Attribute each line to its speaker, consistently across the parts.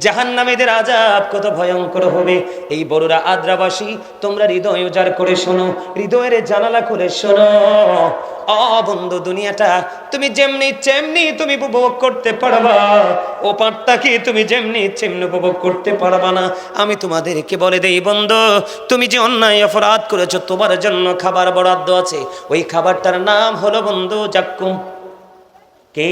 Speaker 1: জাহান্নামীদের আযাব কত ভয়ঙ্কর হবে। এই বড়রা আদ্রাবাসী, তোমরা হৃদয় উজাড় করে শোনো, হৃদয়ের জানালা খুলে শোনো। বন্ধু, দুনিয়াটা তুমি যেমনি চেমনি তুমি উপভোগ করতে পারবা, ও পারটাকে তুমি যেমনি চেমনি উপভোগ করতে পারবা না। আমি তোমাদেরকে বলে দেই বন্ধু, তুমি যে অন্যায় অপরাধ করেছো, তোমার জন্য খাবার বরাদ্দ আছে। ওই খাবারটার নাম হলো বন্ধু জাক্কুম। কি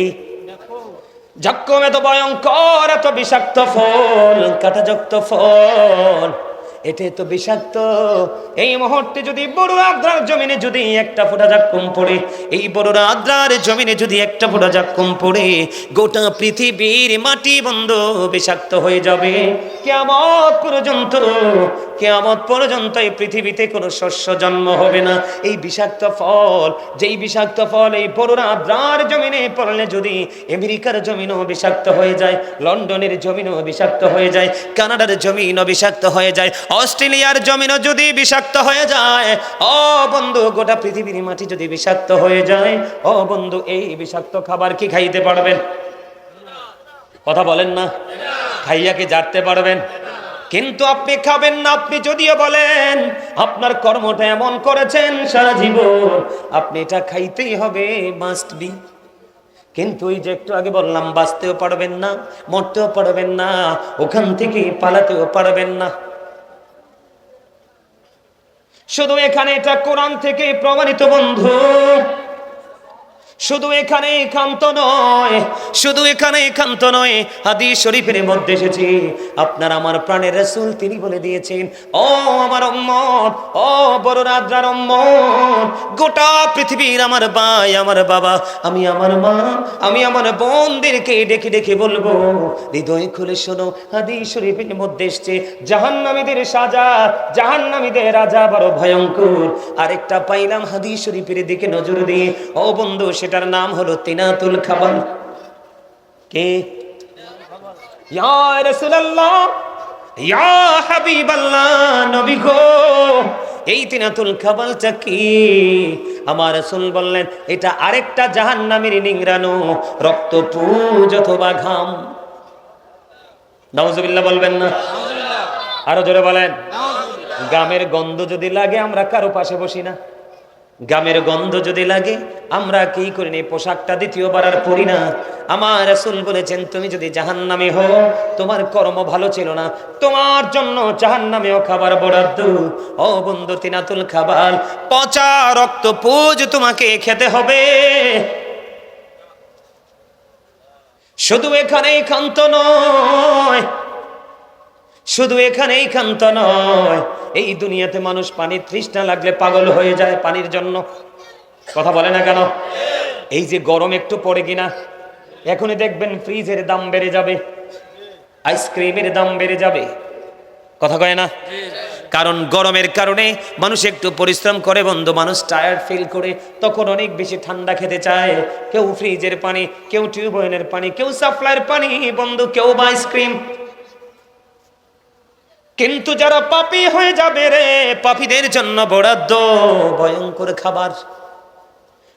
Speaker 1: জাক্কুম? এত ভয়ঙ্কর, এত বিষাক্ত ফল, কাঁটাযুক্ত ফল, এটা তো বিষাক্ত। এই মুহূর্তে যদি বড় আদ্রার জমিনে যদি একটা ফোঁটা জাক্কুম পড়ে, এই বড় আদ্রার জমিনে যদি একটা ফোঁটা জাক্কুম পড়ে, গোটা পৃথিবীর মাটি বন্ধ বিষাক্ত হয়ে যাবে। কিয়ামত পর্যন্ত, কিয়ামত পর্যন্ত এই পৃথিবীতে কোনো শস্য জন্ম হবে না। এই বিষাক্ত ফল, যেই বিষাক্ত ফল এই বড় আদ্রার জমিনে পড়লে যদি আমেরিকার জমিনও বিষাক্ত হয়ে যায়, লন্ডনের জমিনও বিষাক্ত হয়ে যায়, কানাডার জমিনও বিষাক্ত হয়ে যায়, অস্ট্রেলিয়ার জমিনও যদি বিষাক্ত হয়ে যায়, ও বন্ধু গোটা পৃথিবীর মাটি যদি বিষাক্ত হয়ে যায়, ও বন্ধু এই বিষাক্ত খাবার কি খাইতে পারবেন? কথা বলেন না। খাইয়া কি জারতে পারবেন? কিন্তু আপনি খাবেন না। আপনি যদিও বলেন আপনার কর্মটা এমন করেছেন সারা জীবন, আপনি এটা খাইতেই হবে, মাস্ট বি। কিন্তু ওই যে একটু আগে বললাম, বাঁচতেও পারবেন না, মরতেও পারবেন না, ওখান থেকে পালাতেও পারবেন না। শুধু এখানে এটা কোরআন থেকে প্রমাণিত বন্ধু। শুধু এখানে একান্ত নয়, শুধু এখানে একান্ত নয়, হাদিস শরীফের মধ্যে এসেছে, আপনার আমার প্রাণের রাসূল তিনি বলে দিয়েছেন, ও আমার উম্মত, ও বড় আদ্রার উম্মত, গোটা পৃথিবীর আমার ভাই, আমার বাবা, আমি আমার মা, আমি আমার বোনদেরকে ডেকে ডেকে বলবো, হৃদয় খুলে শোনো, হাদিস শরীফের মধ্যে এসেছে জাহান্নামীদের সাজা, জাহান্নামীদের আযাব বড় ভয়ঙ্কর। আরেকটা পাইলাম হাদিস শরীফের দিকে নজর দিয়ে, ও বন্ধু, সেটার নাম হলো তিনাতুল খাবাল। কে? ইয়া রাসূলুল্লাহ, ইয়া হাবিবাল্লাহ, নবী গো, এই তিনাতুল খাবালটা কি? আমার রাসূল বললেন, এটা আরেকটা জাহান্নামীর নিংড়ানো রক্তপুঞ্জ অথবা ঘাম। নাউজুবিল্লাহ বলবেন না? আরো জোরে বলেন। গামের গন্ধ যদি লাগে আমরা কারো পাশে বসি না। গামের গন্ধ যদি লাগে আমরা কি করি না, পোশাকটা দ্বিতীয়বার আর পরি না। আমার রাসূল বলেছেন, তুমি যদি জাহান্নামী হও, তোমার কর্ম ভালো ছিল না, তোমার জন্য জাহান্নামেও খাবার বরাদ্দ। ও বন্ধু, তিনাতুল খাবাল, পচা রক্তপুঞ্জ তোমাকে খেতে হবে। শুধু এখানেই ক্ষান্ত নয়, শুধু এখানেই ক্ষান্ত নয়, এই দুনিয়াতে মানুষ পানির তৃষ্ণা লাগলে পাগল হয়ে যায় পানির জন্য। কথা বলে না কেন? এই যে গরম একটু পড়ে কিনা, এখনই দেখবেন ফ্রিজের দাম বেড়ে যাবে, আইসক্রিমের দাম বেড়ে যাবে। কথা কয় না? কারণ গরমের কারণে মানুষ একটু পরিশ্রম করে বন্ধু, মানুষ টায়ার্ড ফিল করে, তখন অনেক বেশি ঠান্ডা খেতে চায়। কেউ ফ্রিজের পানি, কেউ টিউবওয়েলের পানি, কেউ সাপ্লাইয়ের পানি বন্ধু, কেউ বা আইসক্রিম। কিন্তু যারা পাপী হয়ে যাবে রে, পাপীদের জন্য বরাদ্দ ভয়ঙ্কর খাবার।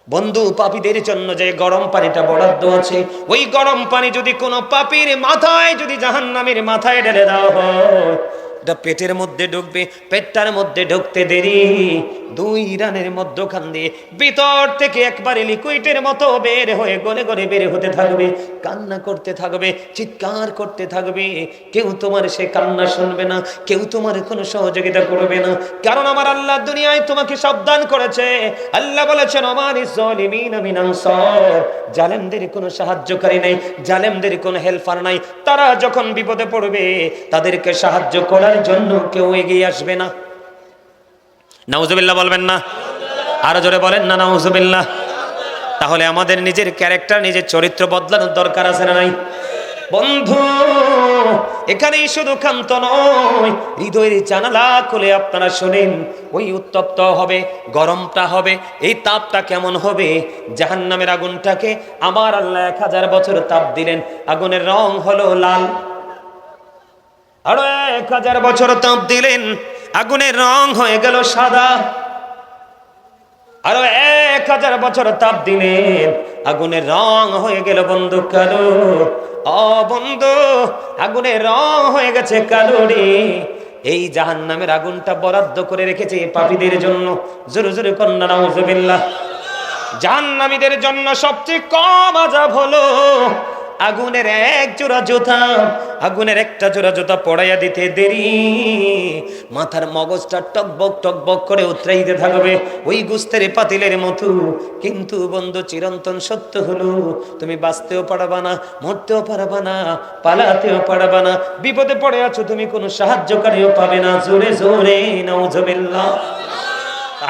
Speaker 1: বন্ধু, পাপীদের জন্য যে গরম পানিটা বরাদ্দ আছে, ওই গরম পানি যদি কোনো পাপীর মাথায়, যদি জাহান্নামীর মাথায় ঢেলে দেওয়া হয়, এটা পেটের মধ্যে ঢুকবে, পেটটার মধ্যে ঢুকতে দেরি, দুই রানের মধ্যখান দিয়ে ভিতর থেকে একবারে লিকুইডের মতো বের হয়ে গলে গলে বের হতে থাকবে, কান্না করতে থাকবে, চিৎকার করতে থাকবে। কেউ তোমার সে কান্না শুনবে না, কেউ তোমার কোনো সহযোগিতা করবে না। কারণ আমার আল্লাহ দুনিয়ায় তোমাকে সাবধান করেছে। আল্লাহ বলেছেন, ওমানিস যালিমিনা মিন আনসার, জালেমদের কোনো সাহায্যকারী নাই, জালেমদের কোনো হেল্পার নাই। তারা যখন বিপদে পড়বে তাদেরকে সাহায্য করার জন্য কেউ এগিয়ে আসবে না। নাউজুবিল্লাহ বলবেন না? আরো জোরে বলেন না নাউজুবিল্লাহ। তাহলে আমাদের নিজের ক্যারেক্টার, নিজের চরিত্র বদলানোর দরকার আছে না নাই? বন্ধু, এখানেই শুধু ক্ষান্ত নয়, হৃদয়ের জানালা খুলে আপনারা শোনেন, ওই উত্তপ্ত হবে, গরমটা হবে, এই তাপটা কেমন হবে? জাহান্নামের আগুনটাকে আমার আল্লাহ 1000 বছর তাপ দিলেন, আগুনের রং হলো লাল। আরো 1000 বছর তাপ দিলেন, আগুনের রং হয়ে গেল সাদা। আরো 1000 বছর তাপ দিলেন, আগুনের রং হয়ে গেল বন্ধু কালো। ও বন্ধু, আগুনের রং হয়ে গেছে কালো রে। এই জাহান্নামের আগুনটা বরাদ্দ করে রেখেছে পাপীদের জন্য। জোরে জোরে কন্যা নাউজুবিল্লাহ। জাহান্নামীদের জন্য সবচেয়ে কম আযাব হলো আগুনের এক জোড়া জুতা। আগুনের একটা জোড়া জুতা পড়াইয়া দিতে দেরি, মাথার মগজটা টকবক টকবক করে উতরাইতে থাকবে ওই গুস্তের পাতিলের মতো। কিন্তু বন্ধু, চিরন্তন সত্য হলো তুমি বাঁচতেও পারবা না, মরতেও পারবা না, পালাতেও পারবা না। বিপদে পড়ে আছো তুমি, কোনো সাহায্যকারীও পাবে না। জোরে জোরে নাউজুবিল্লাহ।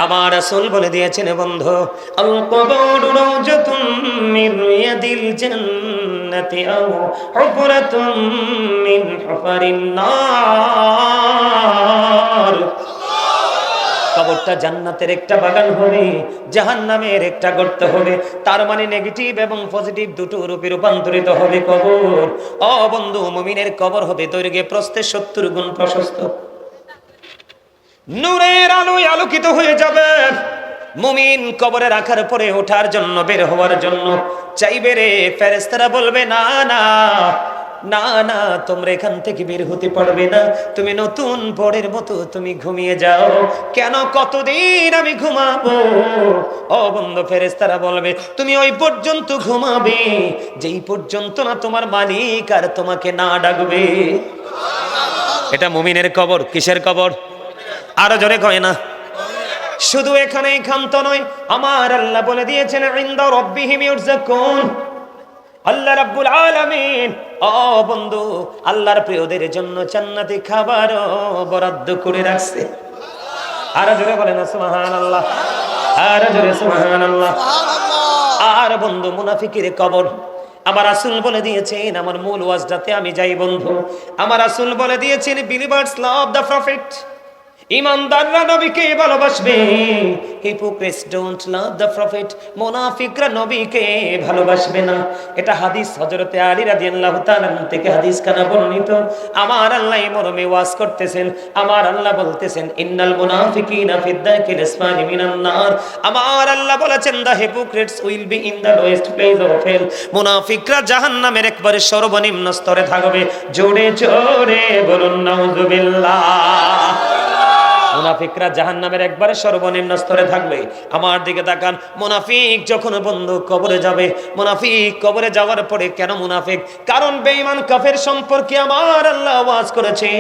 Speaker 1: আমার রাসূল বলে দিয়েছেন বন্ধু, আল কবরু রাউজাতুম মিন রিয়াদিল জান্নাতি আও হুফরাতুম মিন হুফারিন নার। কবরটা জান্নাতের একটা বাগান হবে, জাহান্নামের একটা গর্ত হবে। তার মানে নেগেটিভ এবং পজিটিভ দুটো রূপে রূপান্তরিত হবে কবর। ও বন্ধু, মুমিনের কবর হবে দৈর্ঘ্যে প্রস্থে 70 গুণ প্রশস্ত, নূরের আলোয় আলোকিত হয়ে যাবে। মুমিন কবরে রাখার পরে ওঠার জন্য, বের হওয়ার জন্য চাইবে রে, ফেরেশতারা বলবে না না না না, তোমরা এখান থেকে বের হতে পারবে না, তুমি নতুন পরের মতো তুমি ঘুমিয়ে যাও। কেন? কতদিন আমি ঘুমাবো? ও বন্ধু, ফেরেশতারা বলবে তুমি ওই পর্যন্ত ঘুমাবে যেই পর্যন্ত না তোমার মালিক আর তোমাকে না ডাকবে। এটা মুমিনের কবর। কিসের কবর? আরো জোরে কয় না। শুধু এখানেই ক্ষান্ত নয়, আমার আল্লাহ বলে দিয়েছেন ইনদা রাব্বিহিম ইউরযাকুন। আল্লাহ রাব্বুল আলামিন, ও বন্ধু, আল্লাহর প্রিয়দের জন্য জান্নাতি খাবার বরাদ্দ করে রাখছে। আরো জোরে বলেন না সুবহানাল্লাহ, আরো জোরে সুবহানাল্লাহ। আর বন্ধু, মুনাফিকের কবর আমার রাসূল বলে দিয়েছেন, আমার মূল ওয়াজটাতে আমি যাই বন্ধু। আমার রাসূল বলে দিয়েছেন বিলিভার্স লাভ দ্য প্রফেট। ইমানদাররা নবীকে ভালোবাসবে, hypocrites don't love the prophet. মুনাফিকরা নবীকে ভালোবাসবে না। এটা হাদিস হযরতে আলী রাদিয়াল্লাহু তাআলা থেকে হাদিস খানা বর্ণিত। আমার আল্লাহ মরমে ওয়াজ করতেছেন, আমার আল্লাহ বলতেছেন ইন্নাল মুনাফিকিনা ফিদ দাকিল আসফালি মিনান নার। আমার আল্লাহ বলেছেন the hypocrites will be in the lowest place of hell. মুনাফিকরা জাহান্নামের একবারে সর্বনিম্ন স্তরে থাকবে। জোরে জোরে বলুন নাউজুবিল্লাহ। মুনাফিকরা জাহান্নামের একবারে সর্বনিম্ন স্তরে থাকবে। আমার দিকে তাকান, মুনাফিক যখন বন্ধু কবরে যাবে, মুনাফিক কবরে যাওয়ার পরে কেন মুনাফিক? কারণ বেঈমান কাফের সম্পর্কে আমার আল্লাহ ওয়াজ করেছে,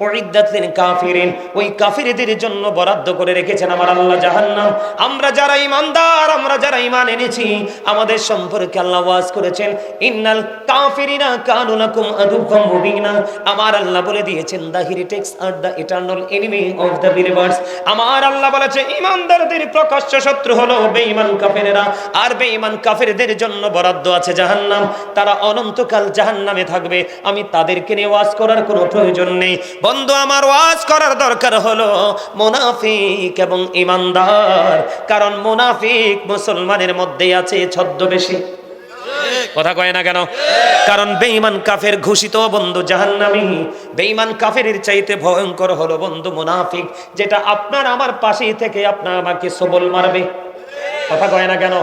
Speaker 1: উইদ্দাত লিল কাফিরিন, ওই কাফিরদের জন্য বরাদ্দ করে রেখেছেন আমার আল্লাহ জাহান্নাম। আমরা যারা ঈমানদার, আমরা যারা ঈমান এনেছি, আমাদের সম্পর্কে আল্লাহ ওয়াজ করেছেন ইন্নাল কাফিরিনা কানু লাকুম আদুওয়াম মুবিনা। আমার আল্লাহ বলে দিয়েছেন the heretics are the eternal enemy of the believers. আমার আল্লাহ বলেছে ঈমানদারদের প্রকাশ্য শত্রু হলো বেঈমান কাফেররা, আর বেঈমান কাফেরদের জন্য বরাদ্দ আছে জাহান্নাম। তারা অনন্তকাল জাহান্নামে থাকবে। আমি তাদেরকে নিয়ে ওয়াজ করার কোনো প্রয়োজন নেই বন্ধু। আমার ওয়াজ করার দরকার হলো মুনাফিক এবং ঈমানদার। কারণ মুনাফিক মুসলমানের মধ্যেই আছে ছদ্মবেশী। কথা কয় না কেন? কারণ বেঈমান কাফের ঘোষিত বন্ধু জাহান্নামী। বেঈমান কাফেরের চাইতে ভয়ঙ্কর হলো বন্ধু মুনাফিক, যেটা আপনার আমার পাশেই থেকে আপনার আমাকে সবল মারবে। কথা কয় না কেন?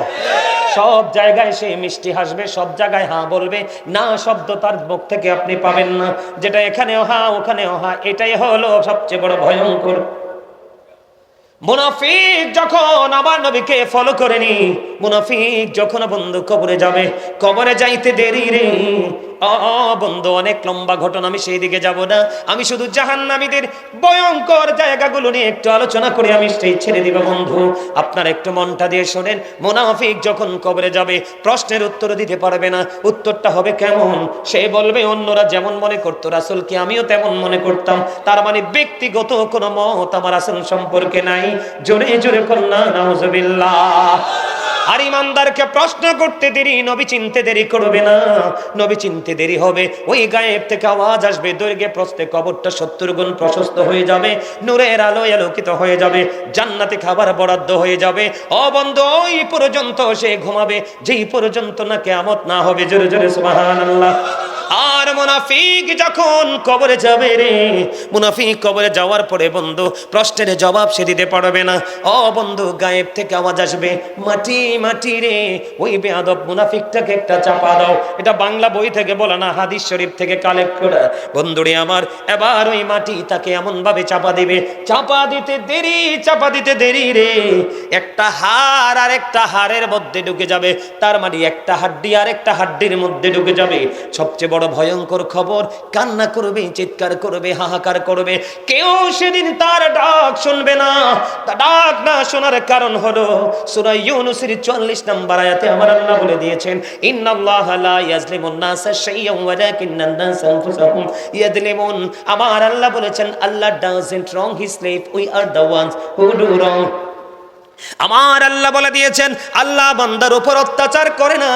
Speaker 1: সব জায়গায় সে মিষ্টি হাসবে, সব জায়গায় হ্যাঁ বলবে, না শব্দ তার মুখ থেকে আপনি পাবেন না। যেটা এখানেও হ্যাঁ ওখানেও হ্যাঁ, এটাই হলো সবচেয়ে বড় ভয়ঙ্কর। মুনাফিক যখন আমার নবীকে ফলো করেনি, মুনাফিক যখন বন্ধু কবরে যাবে, কবরে যাইতে দেরি রে। বন্ধু, অনেক লম্বা ঘটনা, আমি সেই দিকে যাব না। আমি শুধু জাহান্নামীদের ভয়ঙ্কর জায়গাগুলো নিয়ে একটু আলোচনা করে আমি সেই ছেড়ে দিব বন্ধু। আপনার একটু মনটা দিয়ে শোনেন। মুনাফিক যখন কবরে যাবে, প্রশ্নের উত্তর দিতে পারবে না। উত্তরটা হবে কেমন? সে বলবে অন্যরা যেমন মনে করতো রাসূলকে আমিও তেমন মনে করতাম। তার মানে ব্যক্তিগত কোনো মত আমার রাসূল সম্পর্কে নাই। জোরে জোরে কন্যা নাউজুবিল্লাহ। আর ইমানদারকে প্রশ্ন করতে দেরি, নবী চিনতে দেরি করবে না। নবী চিনতে দেরি হবে, ওই গায়েব থেকে আওয়াজ আসবে, দৈর্ঘ্যে প্রস্থে কবরটা 70 গুণ প্রশস্ত হয়ে যাবে, নূরের আলোয় আলোকিত হয়ে যাবে, জান্নাতে খাবার বরাদ্দ হয়ে যাবে। ও বন্ধু, ওই পর্যন্ত সে ঘুমাবে যেই পর্যন্ত না কিয়ামত না হবে। জোরে জোরে সুবহানাল্লাহ। আর মুনাফিক যখন কবরে যাবে রে, মুনাফিক কবরে যাওয়ার পরে বন্ধু প্রশ্নের জবাব সে দিতে পারবে না। ও বন্ধু, গায়েব থেকে আওয়াজ আসবে, মাটি মাটি রে, ওই বেয়াদব মুনাফিকটাকে একটা চাপা দাও। এটা বাংলা বই থেকে বলা না, হাদিস শরীফ থেকে কালেক্ট করা। বন্ধুরে আমার, এবার ওই মাটি তাকে এমন ভাবে চাপা দিবে, চাপা দিতে দেরি রে, একটা হাড় আর একটা হাড়ের মধ্যে ঢুকে যাবে। তার মানে একটা হাড্ডি আর একটা হাড্ডির মধ্যে ঢুকে যাবে। সবচেয়ে বড় ভয়ঙ্কর খবর, কান্না করবে, চিৎকার করবে, হাহাকার করবে। কেউ সেদিন তার ডাক শুনবে না। তা ডাক না শোনার কারণ হলো সূরা ইউনূসের 44 নম্বর আয়াতে আমার আল্লাহ বলে দিয়েছেন, ইন্নাল্লাহা লা ইয়াজলিমুন নাসা শাইয়্যান ওয়ালাকিন্নান নাসা আনফুসাহুম ইয়াজলিমুন। আমার আল্লাহ বলেছেন, Allah doesn't wrong his slave, we are the ones who do wrong. আমার আল্লাহ বলে দিয়েছেন, আল্লাহ বান্দার উপর অত্যাচার করে না,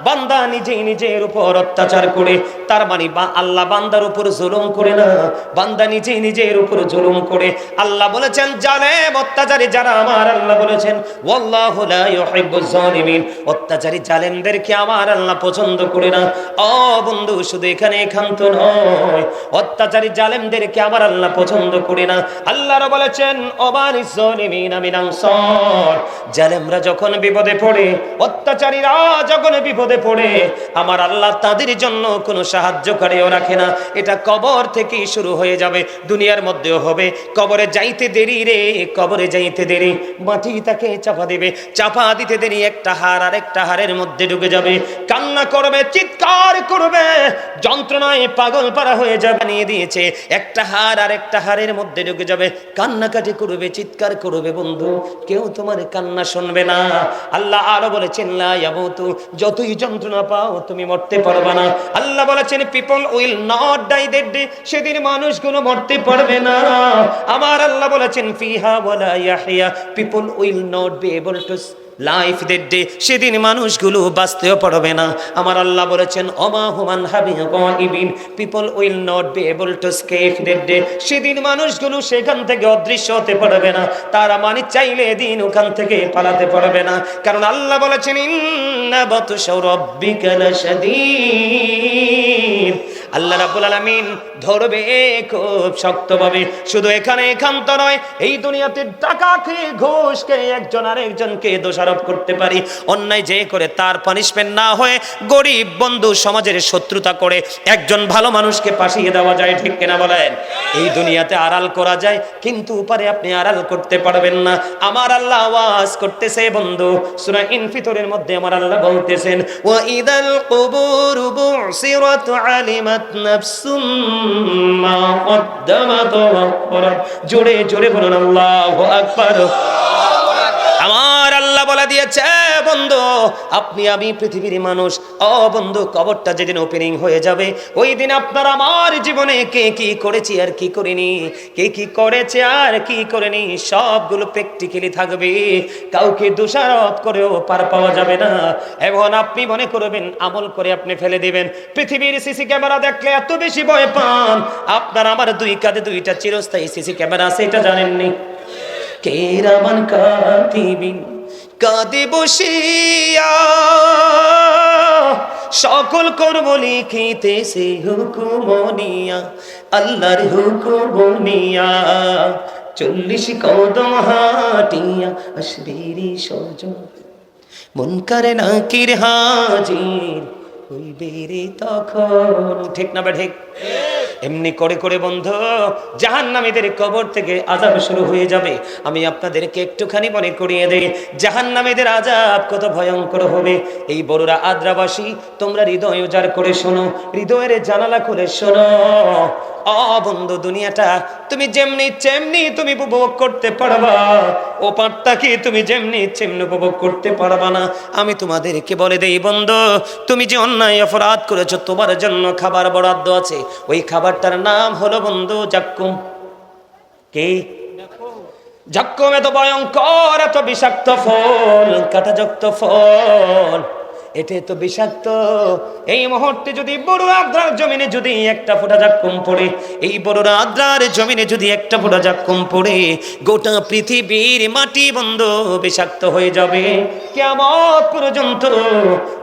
Speaker 1: বান্দা নিজেই নিজের উপর অত্যাচার করে। তার মানে আল্লাহ বান্দার উপর জুলুম করে না, বান্দা নিজেই নিজের উপর জুলুম করে। আল্লাহ বলেছেন, জালেম অত্যাচারী যারা, আমার আল্লাহ বলেছেন, ওয়াল্লাহু লা ইউহিব্বুজ জালিমিন, অত্যাচারী জালেমদেরকে আমার আল্লাহ পছন্দ করে না। ও বন্ধু, শুধু এখানে একান্ত নয়, অত্যাচারী জালেমদেরকে আমার আল্লাহ পছন্দ করে না। আল্লাহর বলেছেন, ওমানিজ জালিমিনা মিন আনসার, জালেমরা যখন বিপদে পড়ে, অত্যাচারীরা যখন বিপদে পড়ে, আমার আল্লাহ তাদের জন্য কোনো সাহায্যকারীও রাখে না। এটা কবর থেকেই শুরু হয়ে যাবে, দুনিয়ার মধ্যেও হবে। কবরে যাইতে দেরি রে, কবরে যাইতে দেরি, মাটি তাকে চাপা দেবে, চাপা দিতে দেরি, একটা হাড় আর একটা হাড়ের মধ্যে ঢুকে যাবে, কান্না করবে, চিৎকার করবে, যন্ত্রণায় পাগল পারা হয়ে যাবে। নিয়ে দিয়েছে, একটা হাড় আর একটা হাড়ের মধ্যে ঢুকে যাবে, কান্নাকাটি করবে, চিৎকার করবে। বন্ধু, কেউ তোমার কান্না শুনবে না। আল্লাহ আরো বলেছেন, লা ইয়ামুতু, যতই যন্ত্রণা পাও তুমি মরতে পারবে না। আল্লাহ বলেছেন, people will not die that day, সেদিন মানুষগুলো মরতে পারবে না। আমার আল্লাহ বলেছেন, ফিহা ওয়ালা ইয়াহইয়া, people will not be able to life that day, সেদিন মানুষগুলো বাঁচতেও পারবে না। আমার আল্লাহ বলেছেন, ওমা হুমান হাবিবিন, people will not be able to escape that day, সেদিন মানুষগুলো সেখান থেকে অদৃশ্য হতে পারবে না। তারা মানে চাইলে দিন ওখান থেকে পালাতে পারবে না। কারণ আল্লাহ বলেছেন, ইন্না বাতশা রাব্বিকা লাশাদীদ, আল্লাহ রাব্বুল আলামিন ধরবে খুব শক্তভাবে। শুধু এখানে একান্ত নয়, এই দুনিয়াতে টাকা খেয়ে, ঘুষ খেয়ে একজন আরেকজনকে দোষারোপ করতে পারি, অন্যায় যে করে তার পানিশমেন্ট না হয়ে গরিব বন্ধু সমাজের শত্রুতা করে একজন ভালো মানুষকে পাঠিয়ে দেওয়া যায়, ঠিক কিনা বলেন? এই দুনিয়াতে আড়াল করা যায়, কিন্তু উপরে আপনি আড়াল করতে পারবেন না। আমার আল্লাহ আওয়াজ করতেছে বন্ধু, সূরা ইনফিতরের মধ্যে আমার আল্লাহ বলতেছেন, ওয়া ইদাল কুবুর বুসিরাত আলিমাত নাফসুম মা কদ্দামাত ওয়া আখরাত। জোরে জোরে বলুন আল্লাহু আকবার। আমার আল্লাহ বলে দিয়েছে, বন্ধু আপনি আমি পৃথিবীর মানুষ। ও বন্ধু, কবরটা যেদিন ওপেনিং হয়ে যাবে, ওই দিন আপনার আমার জীবনে কে কি করেছি আর কি করিনি, কে কি করেছে আর কি করেনি, সবগুলো প্র্যাকটিক্যালি থাকবে। কাউকে দোষারোপ করেও পার পাওয়া যাবে না। এখন আপনি মনে করবেন আমল করে আপনি ফেলে দিবেন। পৃথিবীর সিসি ক্যামেরা দেখলে এত বেশি ভয় পান, আপনার আমার দুই কাঁধে দুইটা চিরস্থায়ী সিসি ক্যামেরা আছে, এটা জানেননি? কেরামান কাতিবিন, কাঁদে বসিয়া সকল কর্ম লিখিতেছে হুকুমনিয়া, আল্লাহর হুকুমনিয়া। 40 কদম হাঁটিয়া আসবেরি সজন, মুনকার নাকির হাজির হইবে রে তখন। ঠিক না ঠিক? এমনি করে করে বন্ধু জাহান্নামীদের কবর থেকে আযাব শুরু হয়ে যাবে। আমি আপনাদেরকে একটুখানি মনে করিয়ে দেই, জাহান্নামীদের আযাব কত ভয়ঙ্কর হবে। এই বড়রা আদ্রাবাসী, তোমরা হৃদয় উজাড় করে শোনো, হৃদয়ের জানালা খুলে শোনো। ও বন্ধু, দুনিয়াটা তুমি যেমনি ইচ্ছে এমনি তুমি উপভোগ করতে পারবা, ও পারটাকে তুমি যেমনি ইচ্ছে এমনি উপভোগ করতে পারবা না। আমি তোমাদেরকে বলে দেই বন্ধু, তুমি যে অন্যায় অপরাধ করেছো, তোমার জন্য খাবার বরাদ্দ আছে। ওই খাবারটার নাম হলো বন্ধু জাক্কুম। কে? জাক্কুম এত ভয়ঙ্কর, এত বিষাক্ত ফল, কাঁটাযুক্ত ফল, এটা তো বিষাক্ত। এই মুহূর্তে যদি বড়ুয়া আদ্রার জমিনে যদি একটা ফোঁটা জাক্কুম পড়ে, এই বড়ুয়া আদ্রার জমিনে যদি একটা ফোঁটা জাক্কুম পড়ে, গোটা পৃথিবীর মাটি বন্ধ বিষাক্ত হয়ে যাবে। কিয়ামত পর্যন্ত,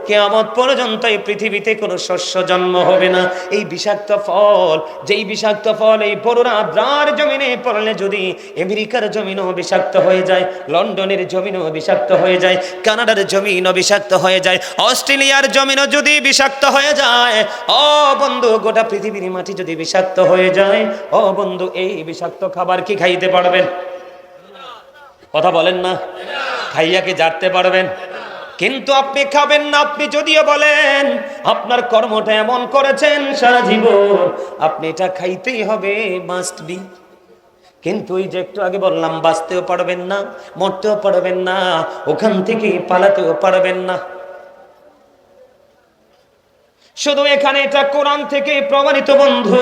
Speaker 1: কিয়ামত পর্যন্ত এই পৃথিবীতে কোনো শস্য জন্ম হবে না। এই বিষাক্ত ফল, যেই বিষাক্ত ফল এই বড়ুয়া আদ্রার জমিনে পড়লে যদি আমেরিকার জমিনও বিষাক্ত হয়ে যায়, লন্ডনের জমিনও বিষাক্ত হয়ে যায়, কানাডার জমিনও বিষাক্ত হয়ে যায়, অস্ট্রেলিয়ার জমিনও যদি বিষাক্ত হয়ে যায়, ও বন্ধু গোটা পৃথিবীর মাটি যদি বিষাক্ত হয়ে যায়, ও বন্ধু এই বিষাক্ত খাবার কি খাইতে পারবেন? কথা বলেন না, খাইয়া কি জারতে পারবেন? কিন্তু আপনি খাবেন না। আপনি যদিও বলেন আপনার কর্মটা এমন করেছেন সারা জীবন, আপনি এটা খাইতেই হবে, মাস্ট বি। কিন্তু ওই যে একটু আগে বললাম, বাঁচতেও পারবেন না, মরতেও পারবেন না, ওখান থেকে পালাতেও পারবেন না। শুধু এখানে এটা কোরআন থেকে প্রমাণিত বন্ধু।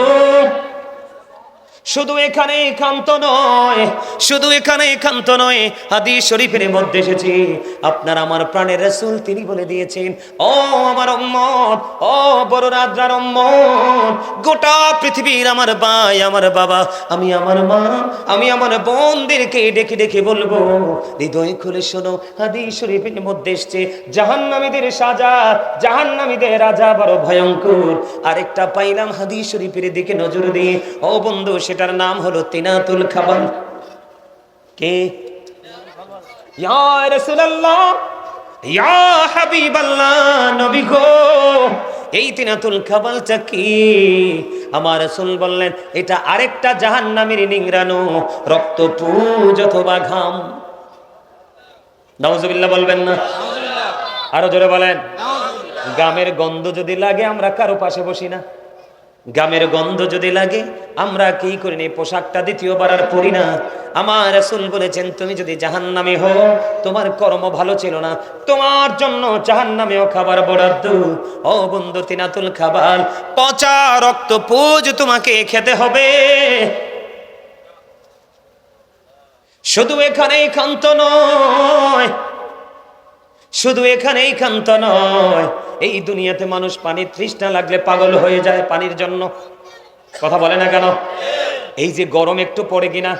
Speaker 1: শুধু এখানে একান্ত নয়, শুধু এখানে একান্ত নয়, হাদিস শরীফের মধ্যে এসেছে, আপনার আমার প্রাণের রাসূল তিনি বলে দিয়েছেন, ও আমার উম্মত, ও বড় রাজার উম্মত, গোটা পৃথিবীর আমার ভাই, আমার বাবা, আমি আমার মা, আমি আমার বোনদেরকে ডেকে ডেকে বলবো, হৃদয় খুলে শোনো, হাদিস শরীফের মধ্যে এসেছে জাহান্নামীদের সাজা, জাহান্নামীদের রাজা বড় ভয়ঙ্কর। আরেকটা পাইলাম হাদিস শরীফের দিকে নজর দিয়ে, ও বন্ধু, সেটার নাম হলো তিনাতুল খাবাল। কে? ইয়া রাসূলুল্লাহ, ইয়া হাবিবাল্লাহ, নবী গো, এই তিনাতুল খাবালটা কি? আমার রাসূল বললেন, এটা আরেকটা জাহান্নামীর নিংড়ানো রক্তপুঞ্জ অথবা ঘাম। নাউজুবিল্লাহ বলবেন না? আরো জোরে বলেন। গামের গন্ধ যদি লাগে আমরা কারো পাশে বসি না। গামের গন্ধ যদি লাগে আমরা কি করি না, পোশাকটা দ্বিতীয়বার আর পরি না। আমার রাসূল বলেছেন, তুমি যদি জাহান্নামী হও, তোমার কর্ম ভালো ছিল না, তোমার জন্য জাহান্নামেও খাবার বরাদ্দ। ও বন্ধু, তিনাতুল খাবাল, পচা রক্তপুঞ্জ তোমাকে খেতে হবে। শুধু এখানেই ক্ষান্ত নয়, শুধু এখানেই ক্ষান্ত নয়, এই দুনিয়াতে মানুষ পানির তৃষ্ণা লাগলে পাগল হয়ে যায় পানির জন্য। কথা বলে না কেন? এই যে গরম একটু পড়ে কিনা,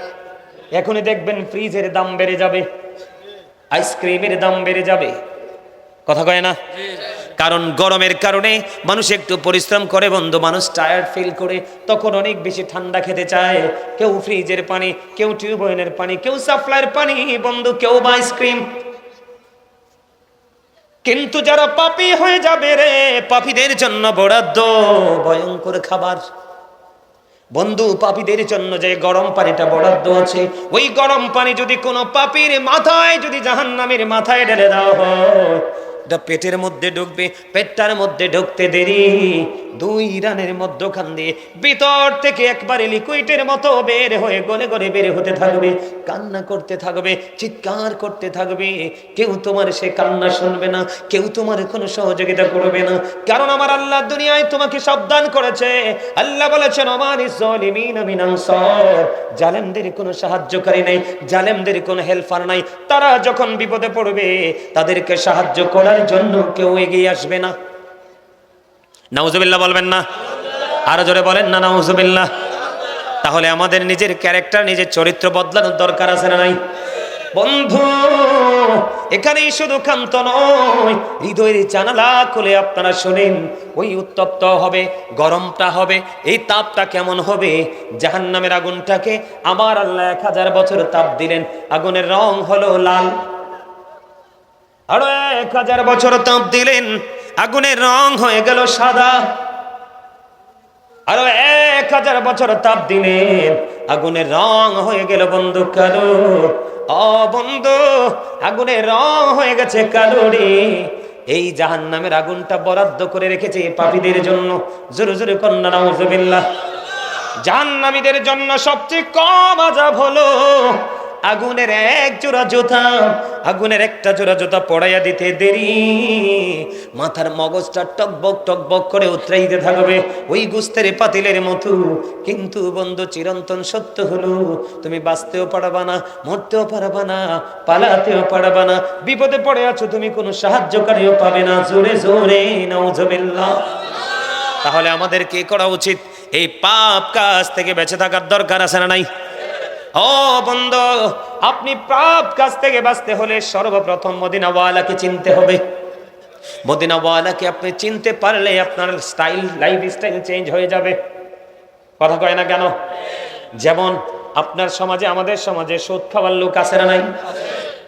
Speaker 1: এখনই দেখবেন ফ্রিজের দাম বেড়ে যাবে, আইসক্রিমের দাম বেড়ে যাবে। কথা কয় না? কারণ গরমের কারণে মানুষ একটু পরিশ্রম করে বন্ধু, মানুষ টায়ার্ড ফিল করে, তখন অনেক বেশি ঠান্ডা খেতে চায়। কেউ ফ্রিজের পানি, কেউ টিউবওয়েলের পানি, কেউ সাপ্লাইয়ের পানি বন্ধু, কেউ বা আইসক্রিম। কিন্তু যারা পাপী হয়ে যাবে রে, পাপীদের জন্য বরাদ্দ ভয়ঙ্কর খাবার। বন্ধু, পাপীদের জন্য যে গরম পানিটা বরাদ্দ আছে, ওই গরম পানি যদি কোনো পাপীর মাথায়, যদি জাহান্নামীর মাথায় ঢেলে দেওয়া হয়, এটা পেটের মধ্যে ঢুকবে, পেটটার মধ্যে ঢুকতে দেরি, 2 রানের মধ্যখান দিয়ে ভিতর থেকে একবারে লিকুইডের মতো বের হয়ে গলে গলে বের হতে থাকবে, কান্না করতে থাকবে, চিৎকার করতে থাকবে। কেউ তোমার সে কান্না শুনবে না, কেউ তোমার কোনো সহযোগিতা করবে না। কারণ আমার আল্লাহ দুনিয়ায় তোমাকে সাবধান করেছে। আল্লাহ বলেছেন, ওমানিস যালিমিনা মিন আনসার, জালেমদের কোনো সাহায্যকারী নাই, জালেমদের কোনো হেল্পার নাই। তারা যখন বিপদে পড়বে তাদেরকে সাহায্য করার জন্য কেউ এগিয়ে আসবে না। নাউজুবিল্লাহ বলবেন না? আরো জোরে বলেন না নাউজুবিল্লাহ। তাহলে আমাদের নিজের ক্যারেক্টার, নিজের চরিত্র বদলানোর দরকার আছে না নাই? বন্ধু, এখানেই শুধু ক্ষান্ত নয়, হৃদয়ের জানালা খুলে আপনারা শোনেন, ওই উত্তপ্ত হবে, গরমটা হবে, এই তাপটা কেমন হবে? জাহান্নামের আগুনটাকে আমার আল্লাহ 1000 বছর তাপ দিলেন, আগুনের রং হলো লাল। আরো 1000 বছর তাপ দিলেন, আগুনের রং হয়ে গেল সাদা। আরো 1000 বছর তাপ দিলেন, আগুনের রং হয়ে গেল বন্ধু কালো। ও বন্ধু, আগুনের রং হয়ে গেছে কালো রে। এই জাহান্নামের আগুনটা বরাদ্দ করে রেখেছে পাপীদের জন্য। জোরে জোরে কন্যা নাউজুবিল্লাহ। জাহান্নামীদের জন্য সবচেয়ে কম আযাব হলো আগুনের 1 জোড়া জুতা, আগুনের একটা জোড়া জুতা পড়াইয়া দিতে দেরি, মাথার মগজটা টকবক টকবক করে উতরাইতে থাকবে ওই গুস্তের পাতিলের মতো। কিন্তু বন্ধু চিরন্তন সত্য হলো, তুমি বাঁচতেও পারবা না, মরতেও পারবা না, পালাতেও পারবা না, বিপদে পড়ে আছো তুমি, কোনো সাহায্যকারীও পাবে না। জোরে জোরে নাউজুবিল্লাহ। তাহলে আমাদের কি করা উচিত? এই পাপ কাজ থেকে বেঁচে থাকার দরকার আছে না নাই? ও বন্ধু, আপনি পাপ কাজ থেকে বাঁচতে হলে সর্বপ্রথম মদিনাওয়ালাকে চিনতে হবে। মদিনাওয়ালাকে আপনি চিনতে পারলে আপনার লাইফ স্টাইল চেঞ্জ হয়ে যাবে। কথা কয় না কেন? যেমন আপনার সমাজে, আমাদের সমাজে সুদ খাওয়ার লোক আছে না নাই?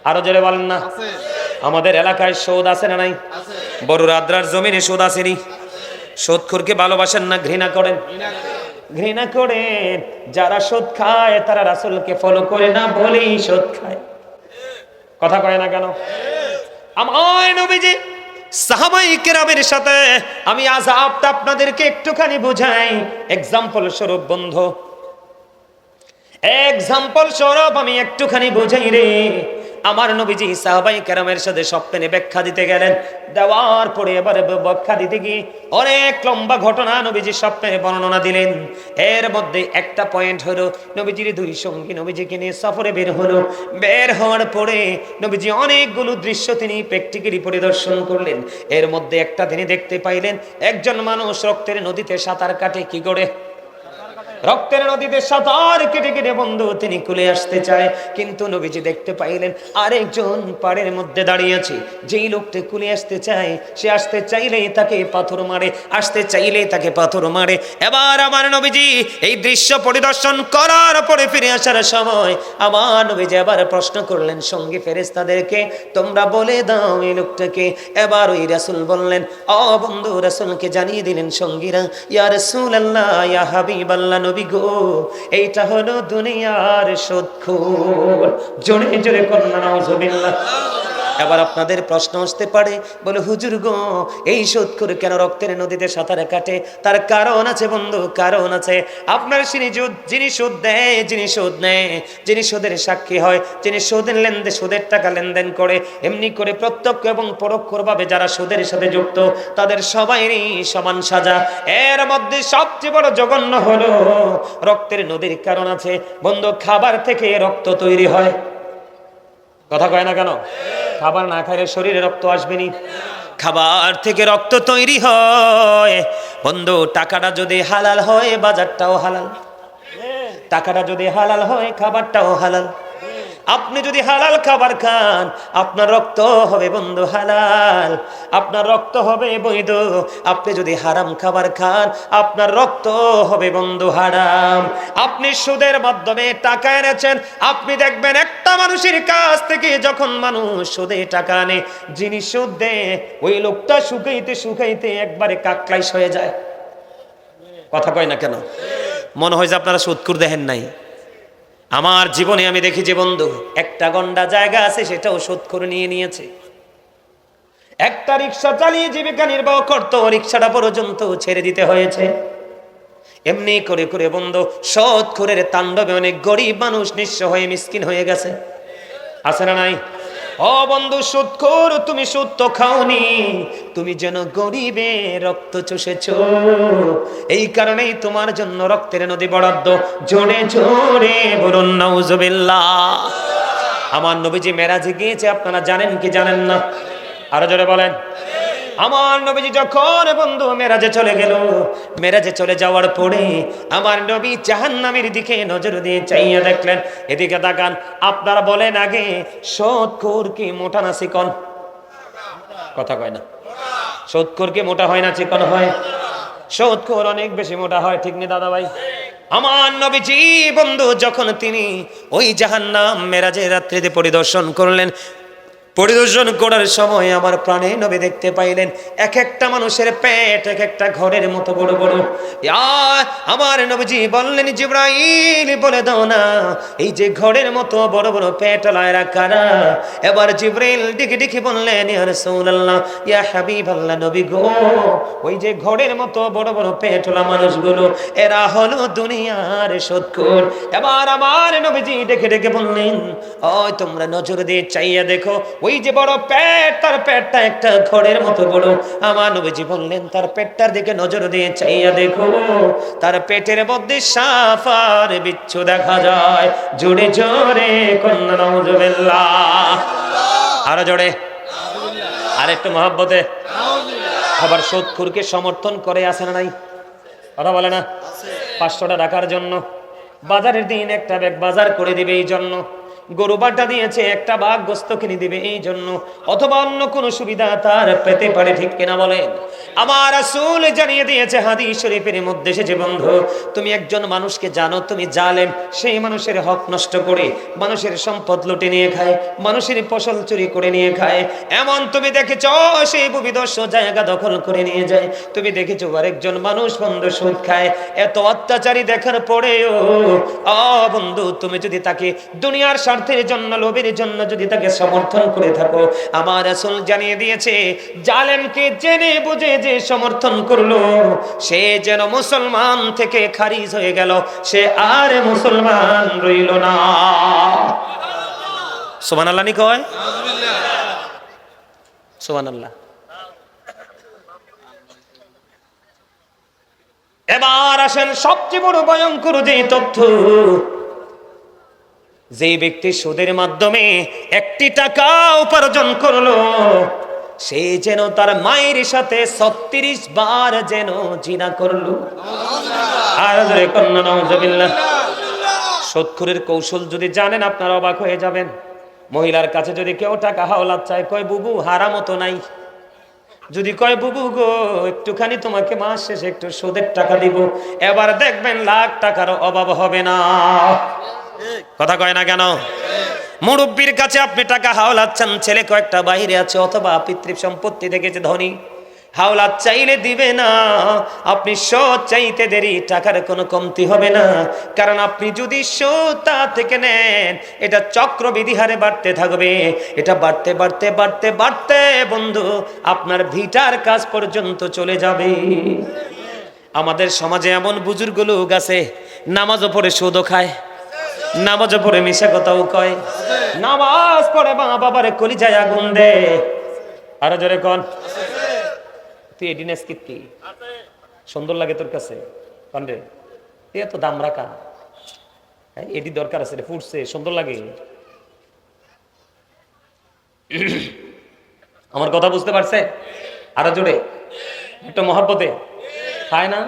Speaker 1: আরো জোরে বলেন না। আমাদের এলাকায় সুদ আছে না নাই? বড়ুরা আদ্রার জমিনে সুদ আসেনি? সুদখোরকে ভালোবাসেন না ঘৃণা করেন? ঘৃণা করেন। যারা সুদ খায় তারা রাসূলকে ফলো করে না বলেই সুদ খায়। কথা কয় না কেন? আমার নবীজি সাহাবায়ে কেরামের সাথে আমি আযাবটা আপনাদেরকে একটুখানি বুঝাই। এক্সাম্পল স্বরূপ বন্ধু, এক্সাম্পল স্বরূপ আমি একটুখানি বুঝাই রে। আমার নবীজি সাহাবায়ে কেরামের সাথে স্বপ্নে ব্যাখ্যা দিতে গেলেন, দেওয়ার পরে এবারে ব্যাখ্যা দিতে গিয়ে অনেক লম্বা ঘটনা নবীজি স্বপ্নে বর্ণনা দিলেন। এর মধ্যে একটা পয়েন্ট হলো, নবীজির দুই সঙ্গী নবীজিকে নিয়ে সফরে বের হলো। বের হওয়ার পরে নবীজি অনেকগুলো দৃশ্য তিনি প্র্যাকটিক্যালি পরিদর্শন করলেন। এর মধ্যে একটা তিনি দেখতে পাইলেন, একজন মানুষ রক্তের নদীতে সাঁতার কাটে। কি করে? রক্তের নদীতে সাঁতার কেটে কেটে বন্ধু তিনি কুলে আসতে চায়, কিন্তু নবীজি দেখতে পাইলেন আরেকজন পাড়ের মধ্যে দাঁড়িয়ে আছে। যেই লোকটা কুলে আসতে চায়, সে আসতে চাইলেই তাকে পাথর মারে, আসতে চাইলেই তাকে পাথর মারে। এবার আমার নবীজি এই দৃশ্য পরিদর্শন করার পরে ফিরে আসার সময় আমার নবীজি আবার প্রশ্ন করলেন সঙ্গী ফেরেশতাদেরকে, তোমরা বলে দাও এই লোকটাকে। এবার ওই রাসূল বললেন, ও বন্ধু, রাসূলকে জানিয়ে দিলেন সঙ্গীরা, ইয়া রাসূলুল্লাহ, ইয়া হাবিবাল্লাহ, নবী গো, এইটা হলো দুনিয়ার সুদখোর। জোরে জোরে কন্যা নাউজুবিল্লাহ। এবার আপনাদের প্রশ্ন আসতে পারে, বলে হুজুর গো, এই সুদখোর কেন রক্তের নদীতে সাঁতার কাটে? তার কারণ আছে বন্ধু, কারণ আছে। আপনার যিনি সুদ দেয়, যিনি সুদ নেয়, যিনি সুদের সাক্ষী হয়, যিনি সুদের টাকা লেনদেন করে, এমনি করে প্রত্যক্ষ এবং পরোক্ষভাবে যারা সুদের সাথে যুক্ত, তাদের সবাইরই সমান সাজা। এর মধ্যে সবচেয়ে বড় জঘন্য হলো রক্তের নদীর কারণ আছে বন্ধু। খাবার থেকে রক্ত তৈরি হয়। কথা কয় না কেন? খাবার না খাইলে শরীরে রক্ত আসবেনি। খাবার থেকে রক্ত তৈরি হয় বন্ধু। টাকাটা যদি হালাল হয়, বাজারটাও হালাল। টাকাটা যদি হালাল হয়, খাবারটাও হালাল। আপনি যদি হালাল খাবার খান, আপনার রক্ত হবে বন্ধু হালাল, আপনার রক্ত হবে বৈধ। আপনি যদি হারাম খাবার খান, আপনার রক্ত হবে বন্ধু হারাম। আপনি সুদের মাধ্যমে টাকা এনেছেন, আপনি দেখবেন একটা মানুষের কাছ থেকে যখন মানুষ সুদে টাকা আনে, যিনি সুদ দেয় ওই লোকটা শুকাইতে শুকাইতে একবারে কাকলাইশ হয়ে যায়। কথা কয় না কেন? মনে হয় যে আপনারা সুদখোর দেখেন নাই। আমার জীবনে আমি দেখি যে বন্ধু, একটা গন্ডা জায়গা আছে সেটাও সুদখোর নিয়ে নিয়েছে। একটা রিক্সা চালিয়ে জীবিকা নির্বাহ করতো, রিক্সাটা পর্যন্ত ছেড়ে দিতে হয়েছে। এমনি করে করে বন্ধু সুদখোরের তাণ্ডবে অনেক গরিব মানুষ নিঃস্ব হয়ে মিসকিন হয়ে গেছে। আছে না নাই? ও বন্ধু সুদখোর, তুমি সুদ তো খাওনি, তুমি যেন গরিবের রক্ত চুষেছো। এই কারণেই তোমার জন্য রক্তের নদী বরাদ্দ। জোরে জোরে বলুন নাউজুবিল্লাহ। আমার নবীজি মেরাজে গিয়েছে, আপনারা জানেন কি জানেন না? আরো জোরে বলেন। আমার নবীজি যখন বন্ধু মেরাজে চলে গেল, মেরাজে চলে যাওয়ার পরে আমার নবী জাহান্নামের দিকে নজর দিয়ে চাইয়া দেখলেন। এদিকে তাকান, আপনারা বলেন আগে সুদখোর কি মোটা না চিকন? কথা কয় না। সুদখোর কি মোটা হয় না চিকন হয়? সুদখোর অনেক বেশি মোটা হয়, ঠিক নেই দাদা ভাই? আমার নবীজি বন্ধু যখন তিনি ওই জাহান্নাম মেরাজের রাত্রিতে পরিদর্শন করলেন, পরিদর্শন করার সময় আমার প্রাণে নবী দেখতে পাইলেন এক একটা মানুষের পেট এক একটা ঘরের মতো বড় বড়। আমার নবীজি বললেন, জিবরাইল বলে দাও না এই যে ঘরের মতো বড় বড় পেট লায়রা কারা? এবার জিবরাইল ডেকে ডেকে বললেন, ইয়া রাসূলুল্লাহ, ইয়া হাবিবাল্লাহ, নবী গো, ওই যে ঘরের মতো বড় বড় পেটলা মানুষগুলো এরা হলো দুনিয়ার সুদখোর। এবার আমার নবীজি ডেকে ডেকে বললেন, ওই তোমরা নজর দিয়ে চাইয়া দেখো, ওই যে বড় পেট, তার পেটটা একটা ঘরের মতো বড়। আমার নবীজি বললেন, তার পেটটার দিকে নজর দিয়ে চাইয়া দেখো, তার পেটের মধ্যে সাপ আর বিচ্ছু দেখা যায়। জোরে জোরে কন্যা নাউজুবিল্লাহ, আরো জোরে, আর একটু মহব্বতে। আবার সুদখোরকে সমর্থন করে আছে না নাই? কথা বলে না? 500টা টাকার জন্য বাজারের দিন একটা ব্যাগ বাজার করে দিবে এই জন্য, গরু বাটা দিয়েছে একটা বাঘ গোস্ত কিনে দিবে এই জন্য, অথবা অন্য কোনো সুবিধা তার পেতে পারে, ঠিক কিনা বলেন? আমার রাসূল জানিয়ে দিয়েছে হাদিস শরীফের মধ্যে এসেছে, বন্ধু তুমি একজন মানুষকে জানো তুমি জালেম, সেই মানুষের হক নষ্ট করে মানুষের সম্পদ লুটে নিয়ে খায়, মানুষের ফসল চুরি করে নিয়ে খায়, এমন তুমি দেখেছ সেই ভূমিদস্যু জায়গা দখল করে নিয়ে যায়, তুমি দেখেছো আরেকজন মানুষ বন্ধু সুদ খায়, এত অত্যাচারী দেখার পরেও বন্ধু তুমি যদি তাকে দুনিয়ার স্বার্থের জন্য লোভের জন্য যদি তাকে সমর্থন করে থাকো, আমার রাসূল জানিয়ে দিয়েছে জালেমকে জেনে বুঝে যে সমর্থন করলো সে যেন মুসলমান থেকে খারিজ হয়ে গেল, সে আর মুসলমান রইল না। সুবহানাল্লাহ নি কয়? সুবহানাল্লাহ। এবার আসেন সবচেয়ে বড় ভয়ঙ্কর যে তথ্য, যে ব্যক্তি সুদের মাধ্যমে 1টি টাকা উপার্জন করলো সে যেন তার মায়ের সাথে 36 বার যেন জিনা করলো। আর জোরে কন্যা নাউজুবিল্লাহ। সুদখোরের কৌশল যদি জানেন আপনারা অবাক হয়ে যাবেন। মহিলার কাছে যদি কেউ টাকা হাওলাত চায়, কয় বুবু হারামও তো নাই, যদি কয় বুবু গো একটুখানি তোমাকে মাস শেষে একটু সুদের টাকা দিব, এবার দেখবেন লাখ টাকার অভাব হবে না। কথা কয় না কেন? মুরব্বীর কাছে আপনি টাকা হাওলাত চান, ছেলে কয়েকটা বাইরে আছে অথবা পিতৃ সম্পত্তি দেখেছে ধনী, হাওলাত চাইলে দিবে না, আপনি সুদ চাইতে দেরি টাকার কোনো কমতি হবে না, কারণ আপনি যদি সুদ তা থেকে নেন এটা চক্রবৃদ্ধি হারে বাড়তে থাকবে, এটা বাড়তে বাড়তে বাড়তে বাড়তে বন্ধু আপনার ভিটার কাজ পর্যন্ত চলে যাবে। আমাদের সমাজে এমন বুজুর্গ লোক আছে নামাজও পড়ে সুদও খায়, নামাজও পড়ে মিশা কথাও কয়, নামাজ পড়ে মা বাবারে কলিজায় আগুন দে। আরো জোরে কোন? তুই এডিনেস কি সুন্দর লাগে তোর কাছে কন্ডে, এত দাম রাখা, এডি দরকার আছে রে, ফুটছে সুন্দর লাগে। আমার কথা বুঝতে পারছে? আরো জোরে একটু মহব্বতে। খায় না?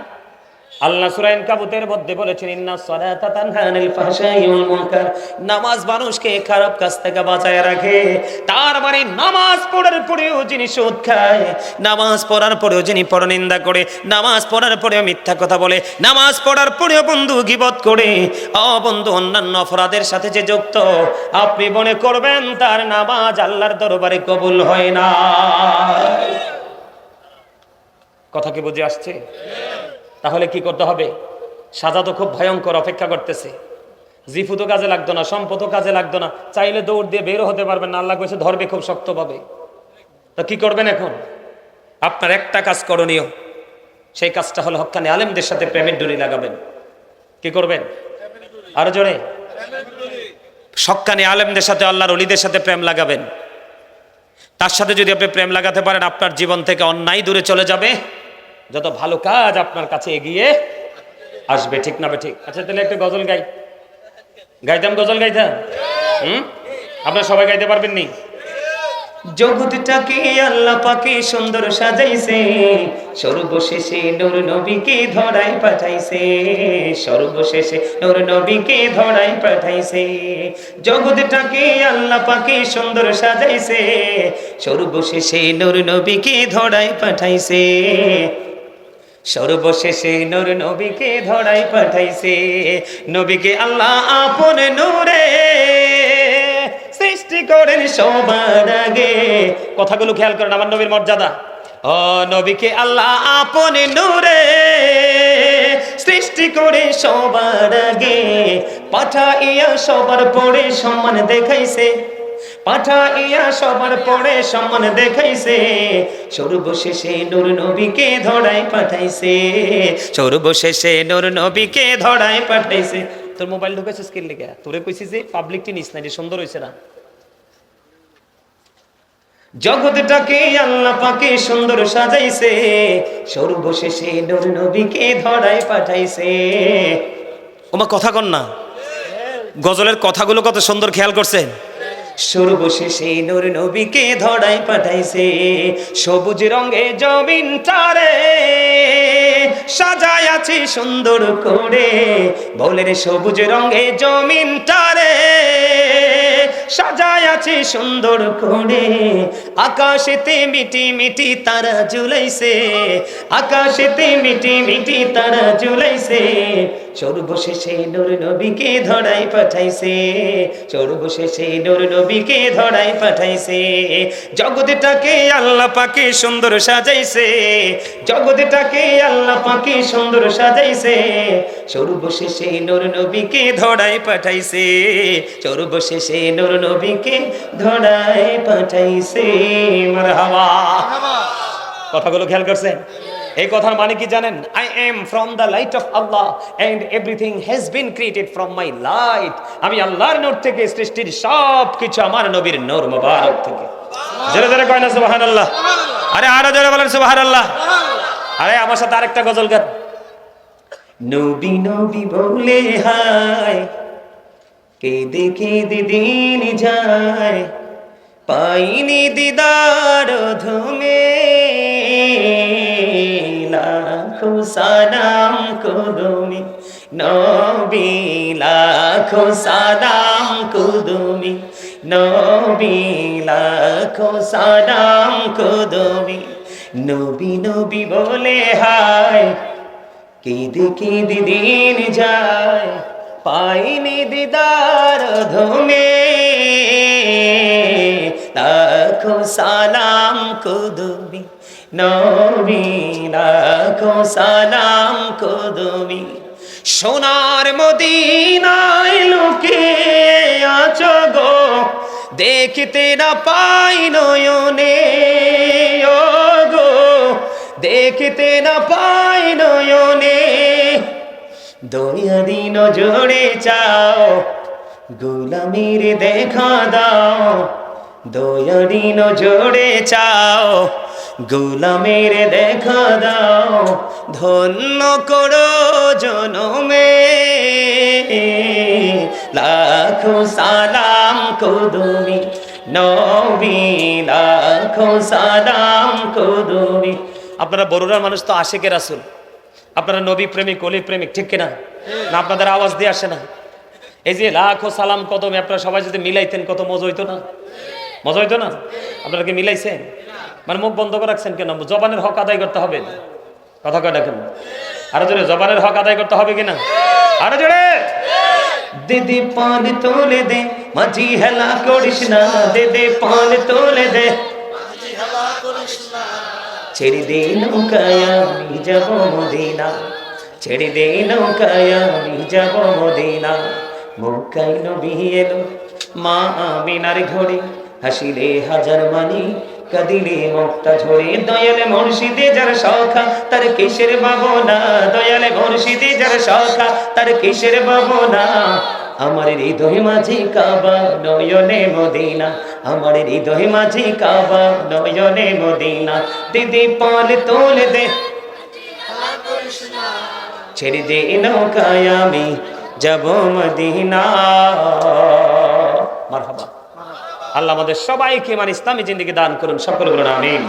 Speaker 1: আল্লাহ সূরা আনকাবুতের মধ্যে বলেছেন, ইন্নাস সালাতা তানহা আনিল ফাহশাই ওয়াল মুনকার, নামাজ মানুষকে খারাপ কাজ থেকে বাঁচায় রাখে। তার মানে নামাজ পড়ার পরেও যিনি সুদ খায়, নামাজ পড়ার পরেও যিনি পরনিন্দা করে, নামাজ পড়ার পরেও মিথ্যা কথা বলে, নামাজ পড়ার পরেও বন্ধু গীবত করে, বন্ধু অন্যান্য অপরাধের সাথে যে যুক্ত, আপনি মনে করবেন তার নামাজ আল্লাহর দরবারে কবুল হয় না। কথা কি বুঝে আসছে? তাহলে কি করতে হবে? সাজা তো খুব ভয়ঙ্কর অপেক্ষা করতেছে। জিফু তো কাজে লাগতো না, সম্পদ কাজে লাগতো না, চাইলে দৌড় দিয়ে বেরো হতে পারবেন না, আল্লাহ কইছে ধরবে খুব শক্তভাবে। তো কি করবেন এখন? আপনার একটা কাজ করণীয়, সেই কাজটা হলো হক্কানি আলেমদের সাথে প্রেমের ডুরি লাগাবেন। কি করবেন? আরো জোরে। হক্কানি আলেমদের সাথে, আল্লাহর ওলিদের সাথে প্রেম লাগাবেন। তার সাথে যদি আপনি প্রেম লাগাতে পারেন, আপনার জীবন থেকে অন্যায় দূরে চলে যাবে, যত ভালো কাজ আপনার কাছে এগিয়ে আসবে। ঠিক না? ঠিক। আচ্ছা তাহলে একটা গজল গাইতাম, গজল গাইতাম। আপনারা সবাই গাইতে পারবেন নি? জগৎটাকে আল্লাহ পাকে সুন্দর সাজাইছে, সর্বশেষে নূর নবীকে ধরায় পাঠাইছে, সর্বশেষে নূর নবীকে ধরায় পাঠাইছে। জগৎটাকে আল্লাহ পাকে সুন্দর সাজাইছে, সর্বশেষে নূর নবীকে ধরায় পাঠাইছে, সর্বশেষে নূর নবীকে ধরায় পাঠাইছে। নবীকে আল্লাহ আপন নূরে সৃষ্টি করেন সবার আগে। কথাগুলো খেয়াল করেন, আমার নবীর মর্যাদা। ও নবীকে আল্লাহ আপন নূরে সৃষ্টি করে সবার আগে, পাঠাইয়া সবার পরে সম্মান দেখাইছে, পাঠাইয়া সবার পরে সম্মান দেখাইছে, সর্বশেষে নূর নবীকে ধরায় পাঠাইছে, সর্বশেষে নূর নবীকে ধরায় পাঠাইছে। তোর মোবাইল ঢুকেছে স্ক্রিন লেগে, তোরে কইছি যে পাবলিকটি নিস না, এটা সুন্দর হইছে না। জগৎটাকে আল্লাহ পাকে সুন্দর সাজাইছে, সর্বশেষে নূর নবীকে ধরায় পাঠাইছে। ওমা কথা কন না, গজলের কথাগুলো কত সুন্দর, খেয়াল করছেন? সর্বশেষে নূর নবীকে ধরায় পাঠাইছে, সবুজ রঙে জমিনটারে সাজায় আছে সুন্দর করে। বলে রে সবুজ রঙে জমিনটারে সাজায় আছে সুন্দর করে। আকাশেতে মিটি মিটি তারা ঝুলাইছে, আকাশেতে মিটি মিটি তারা ঝুলাইছে, সর্বশেষে নূর নবীকে ধরায় পাঠাইছে, সর্বশেষে নূর নবীকে ধরায় পাঠাইছে। জগৎটাকে আল্লাহ পাকে সুন্দর সাজাইছে, জগৎটাকে আল্লাহ পাকে সুন্দর সাজাইছে, সর্বশেষে নূর নবীকে ধরায় পাঠাইছে, সর্বশেষে নূর নবীকে ধরায় পাঠাইছে। মারহাবা। কথাগুলো খেয়াল করছেন? এই কথার মানে কি জানেন? I am from the light of Allah and everything has been created from my light. আমি আল্লাহর নূর থেকে, সৃষ্টির সব কিছু আমার নবীর নূর মোবারক থেকে। জোরে জোরে কয় না সুবহানাল্লাহ? আরে আরো জোরে বলেন সুবহানাল্লাহ। আরে আমার সাথে আরেকটা গজল গান। নবী নবী বলে হায়, কেঁদে কেঁদে দিন যায়, পাইনি দিদার ধুমে, লাখো সালাম কুদুমি নবী, লাখো সালাম কুদুমি নবী, লাখো সালাম কুদুমি। নবী নবী বলে হায়, কেঁদে কেঁদে দিন যায়, পাইনি দিদার ধুমে, লাখো সালাম কুদুমি নবী, লাখো সালাম কুদুমি। সোনার মদিনায় লুকে আছো গো, দেখতে না পাই নয়নে, ও গো দেখতে না পাই নয়নে, দয়া দিন জোড়ে চাও, গোলামির দেখা দাও, দয়া দিন জোড়ে চাও, গোলামির দেখা দাও, ধন্য করো জনমে, লাখো সালাম কুদুমি নবী, লাখো সালাম কুদুমি। আপনারা বড়ুরার মানুষ তো আশিকে রাসূল, আপনারা নবী প্রেমিক, অলি প্রেমিক, ঠিক কিনা? না আপনাদের আওয়াজ দিয়ে আসে না? এই যে লাখো সালাম কদমে আপনারা সবাই যদি মিলাইতেন কত মজা হইতো না? মজা হইতো না? আপনারা কি মিলাইছেন? মানে মুখ বন্ধ করে রাখছেন কেন? জবানের হক আদায় করতে হবে। কথা কয় না কেন? আরো জোরে, জবানের হক আদায় করতে হবে কিনা? আরো জোরে। দে দে পান তোলে দে, মাঝি হেলা করিস না, দে দে পান তোলে দে, মাঝি হেলা করিস না, ছেড়ে দে নৌকায় আমি যাব মদিনা, ছেড়ে দে নৌকায় আমি যাব মদিনা। মক্কায় নবী এলো মা আমিনার ঘরে, হাসিলে হাজার মানি, কাঁদিলে মুক্তা ঝরে, দয়ালে মুর্শিদে যার সখা তার কিসের ভাবনা, দয়ালে মুর্শিদে যার সখা তার কিসের ভাবনা। আমার হৃদয় মাঝে কাবা নয়নে মদিনা, আমার হৃদয় মাঝে কাবা নয়নে মদিনা। দিদি পাল তোলে দে, ছেড়ে দে নৌকায় আমি যাব মদিনা। মারহাবা। আল্লাহ আমাদের সবাইকে মানে ইসলামী জিন্দেগি দান করুন, সকল বলুন আমিন।